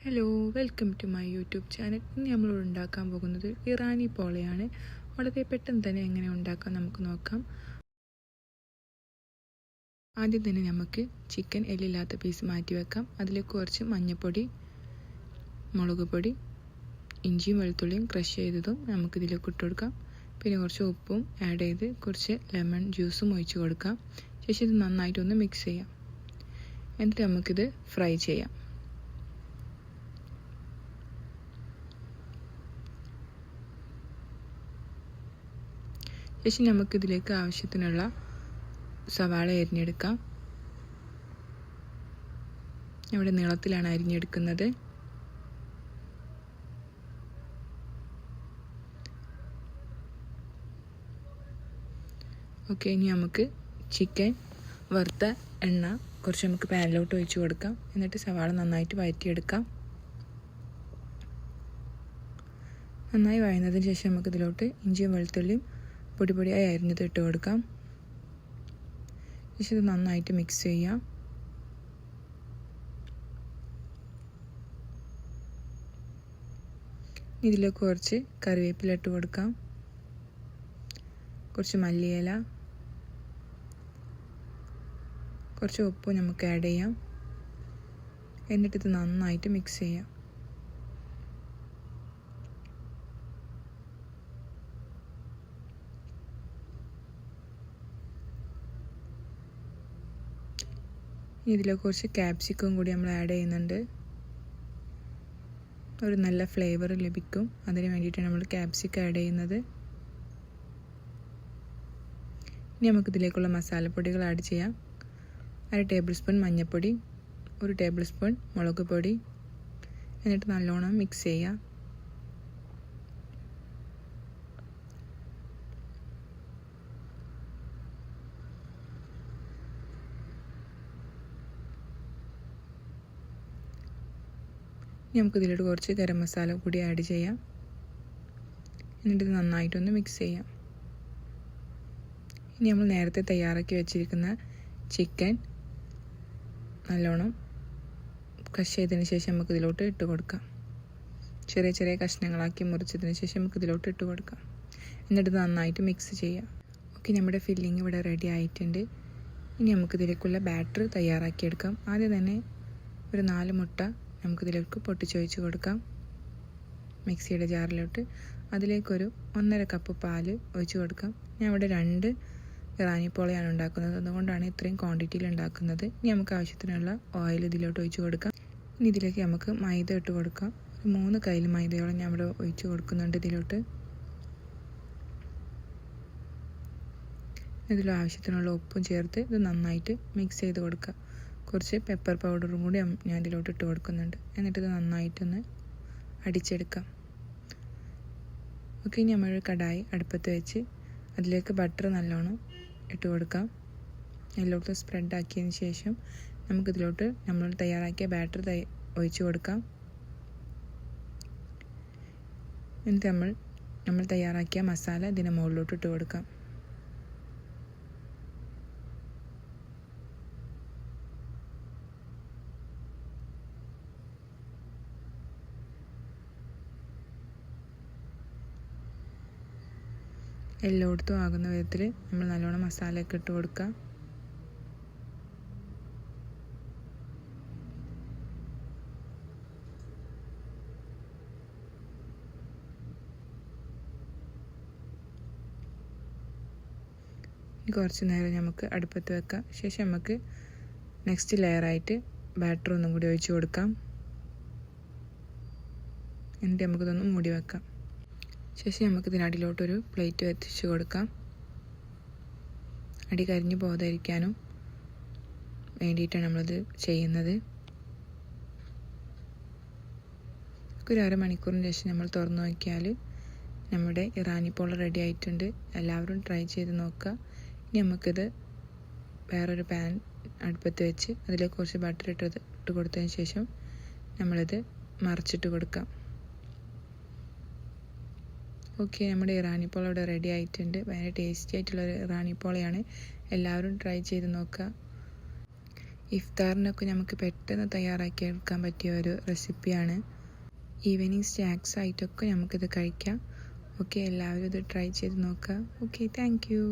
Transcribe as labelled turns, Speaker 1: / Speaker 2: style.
Speaker 1: Hello, welcome to my YouTube channel. ഇന്ന് നമ്മൾ ഉണ്ടാക്കാൻ പോകുന്നത് ഇറാനി പോളയാണ്. വളരെ പെട്ടെന്ന് തന്നെ എങ്ങനെ ഉണ്ടാക്കാം നമുക്ക് നോക്കാം. ആദ്യം തന്നെ നമുക്ക് ചിക്കൻ എല്ലില്ലാത്ത പീസ് മാറ്റി വെക്കാം. അതിലേക്ക് കുറച്ച് മഞ്ഞൾപ്പൊടി, മുളക് പൊടി, ഇഞ്ചിയും വെളുത്തുള്ളിയും ക്രഷ് ചെയ്തതും നമുക്കിതിലേക്ക് ഇട്ട് കൊടുക്കാം. പിന്നെ കുറച്ച് ഉപ്പും ആഡ് ചെയ്ത് കുറച്ച് ലെമൺ ജ്യൂസും ഒഴിച്ച് കൊടുക്കാം. ശേഷം ഇത് നന്നായിട്ടൊന്ന് മിക്സ് ചെയ്യാം. എന്നിട്ട് നമുക്കിത് ഫ്രൈ ചെയ്യാം. ശേഷം നമുക്കിതിലേക്ക് ആവശ്യത്തിനുള്ള സവാള അരിഞ്ഞെടുക്കാം. ഇവിടെ നീളത്തിലാണ് അരിഞ്ഞെടുക്കുന്നത്. ഓക്കെ, ഇനി നമുക്ക് ചിക്കൻ വറുത്ത എണ്ണ കുറച്ച് നമുക്ക് പാനിലോട്ട് ഒഴിച്ച് കൊടുക്കാം. എന്നിട്ട് സവാള നന്നായിട്ട് വഴറ്റിയെടുക്കാം. നന്നായി വഴന്നതിന് ശേഷം നമുക്കിതിലോട്ട് ഇഞ്ചിയും വെളുത്തുള്ളിയും പൊടിയായി അരിഞ്ഞത് ഇട്ട് കൊടുക്കാം. ശേഷം ഇത് നന്നായിട്ട് മിക്സ് ചെയ്യാം. ഇതിലേക്ക് കുറച്ച് കറിവേപ്പില ഇട്ട് കൊടുക്കാം. കുറച്ച് മല്ലിയില, കുറച്ച് ഉപ്പ് നമുക്ക് ആഡ് ചെയ്യാം. എന്നിട്ടിത് നന്നായിട്ട് മിക്സ് ചെയ്യാം. ഇതിലേക്ക് കുറച്ച് ക്യാപ്സിക്കം കൂടി നമ്മൾ ആഡ് ചെയ്യുന്നുണ്ട്. ഒരു നല്ല ഫ്ലേവർ ലഭിക്കും, അതിന് വേണ്ടിയിട്ടാണ് നമ്മൾ ക്യാപ്സിക്കം ആഡ് ചെയ്യുന്നത്. ഇനി നമുക്കിതിലേക്കുള്ള മസാലപ്പൊടികൾ ആഡ് ചെയ്യാം. 1 ടേബിൾ സ്പൂൺ മഞ്ഞൾപ്പൊടി, 1 ടേബിൾ സ്പൂൺ മുളക് പൊടി. എന്നിട്ട് നല്ലോണം മിക്സ് ചെയ്യാം. ഇനി നമുക്കിതിലോട്ട് കുറച്ച് ഗരം മസാല കൂടി ആഡ് ചെയ്യാം. എന്നിട്ട് ഇത് നന്നായിട്ടൊന്ന് മിക്സ് ചെയ്യാം. ഇനി നമ്മൾ നേരത്തെ തയ്യാറാക്കി വെച്ചിരിക്കുന്ന ചിക്കൻ നല്ലോണം ക്രഷ് ചെയ്തതിന് ശേഷം നമുക്കിതിലോട്ട് ഇട്ട് കൊടുക്കാം. ചെറിയ ചെറിയ കഷ്ണങ്ങളാക്കി മുറിച്ചതിന് ശേഷം നമുക്കിതിലോട്ട് ഇട്ട് കൊടുക്കാം. എന്നിട്ട് നന്നായിട്ട് മിക്സ് ചെയ്യാം. ഓക്കെ, നമ്മുടെ ഫില്ലിങ് ഇവിടെ റെഡി ആയിട്ടുണ്ട്. ഇനി നമുക്കിതിലേക്കുള്ള ബാറ്റർ തയ്യാറാക്കിയെടുക്കാം. ആദ്യം തന്നെ ഒരു 4 മുട്ട നമുക്കിതിലേക്ക് പൊട്ടിച്ചൊഴിച്ച് കൊടുക്കാം. മിക്സിയുടെ ജാറിലോട്ട് അതിലേക്കൊരു 1.5 കപ്പ് പാല് ഒഴിച്ച് കൊടുക്കാം. ഞാൻ ഇവിടെ 2 ഇറാനി പോളയാണ് ഉണ്ടാക്കുന്നത്, അതുകൊണ്ടാണ് ഇത്രയും ക്വാണ്ടിറ്റിയിൽ ഉണ്ടാക്കുന്നത്. ഇനി നമുക്ക് ആവശ്യത്തിനുള്ള ഓയിൽ ഇതിലോട്ട് ഒഴിച്ച് കൊടുക്കാം. ഇനി ഇതിലേക്ക് നമുക്ക് മൈദ ഇട്ട് കൊടുക്കാം. 3 കയ്യിൽ മൈദയോളം ഞാൻ ഇവിടെ ഒഴിച്ച് കൊടുക്കുന്നുണ്ട് ഇതിലോട്ട്. ഇതിൽ ആവശ്യത്തിനുള്ള ഉപ്പും ചേർത്ത് ഇത് നന്നായിട്ട് മിക്സ് ചെയ്ത് കൊടുക്കുക. കുറച്ച് പെപ്പർ പൗഡറും കൂടി ഞാൻ ഇതിലോട്ട് ഇട്ട് കൊടുക്കുന്നുണ്ട്. എന്നിട്ടിത് നന്നായിട്ടൊന്ന് അടിച്ചെടുക്കാം. ഓക്കെ, ഇനി നമ്മൾ കടായി അടുപ്പത്ത് വെച്ച് അതിലേക്ക് ബട്ടർ നല്ലോണം ഇട്ട് കൊടുക്കാം. ഇതിലോട്ട് സ്പ്രെഡ് ആക്കിയതിന് ശേഷം നമുക്കിതിലോട്ട് നമ്മൾ തയ്യാറാക്കിയ ബാറ്റർ ഒഴിച്ച് കൊടുക്കാം. എന്നിട്ട് നമ്മൾ തയ്യാറാക്കിയ മസാല ഇതിന് മുകളിലോട്ട് ഇട്ട് കൊടുക്കാം. എല്ലായിടത്തും ആകുന്ന വിധത്തിൽ നമ്മൾ നല്ലോണം മസാലയൊക്കെ ഇട്ട് കൊടുക്കുക. കുറച്ച് നേരം നമുക്ക് അടുപ്പത്ത് വെക്കാം. ശേഷം നമുക്ക് നെക്സ്റ്റ് ലെയറായിട്ട് ബാറ്റർ ഒന്നും കൂടി ഒഴിച്ച് കൊടുക്കാം. എന്നിട്ട് നമുക്കിതൊന്ന് മൂടി വെക്കാം. ശേഷം നമുക്ക് ഇതിനടിയിലോട്ടൊരു പ്ലേറ്റ് വെച്ച് കൊടുക്കാം. അടി കരിഞ്ഞു പോകാതിരിക്കാനും വേണ്ടിയിട്ടാണ് നമ്മളിത് ചെയ്യുന്നത്. ഒരു 1/2 മണിക്കൂറിന് ശേഷം നമ്മൾ തുറന്നു നോക്കിയാൽ നമ്മുടെ ഇറാനി പോള റെഡി ആയിട്ടുണ്ട്. എല്ലാവരും ട്രൈ ചെയ്ത് നോക്കുക. ഇനി നമുക്കിത് വേറൊരു പാൻ അടുപ്പത്ത് വെച്ച് അതിലേക്ക് കുറച്ച് ബട്ടർ ഇട്ട് കൊടുത്തതിന് ശേഷം നമ്മളിത് മറിച്ചിട്ട് കൊടുക്കാം. ഓക്കെ, നമ്മുടെ ഇറാനി പോള ഇവിടെ റെഡി ആയിട്ടുണ്ട്. ഭയങ്കര ടേസ്റ്റി ആയിട്ടുള്ള ഒരു ഇറാനി പോളയാണ്. എല്ലാവരും ട്രൈ ചെയ്ത് നോക്കുക. ഇഫ്താറിനൊക്കെ നമുക്ക് പെട്ടെന്ന് തയ്യാറാക്കി എടുക്കാൻ പറ്റിയ ഒരു റെസിപ്പിയാണ്. ഈവനിങ് സ്നാക്സ് ആയിട്ടൊക്കെ നമുക്കിത് കഴിക്കാം. ഓക്കെ, എല്ലാവരും ഇത് ട്രൈ ചെയ്ത് നോക്കുക. Okay, thank you.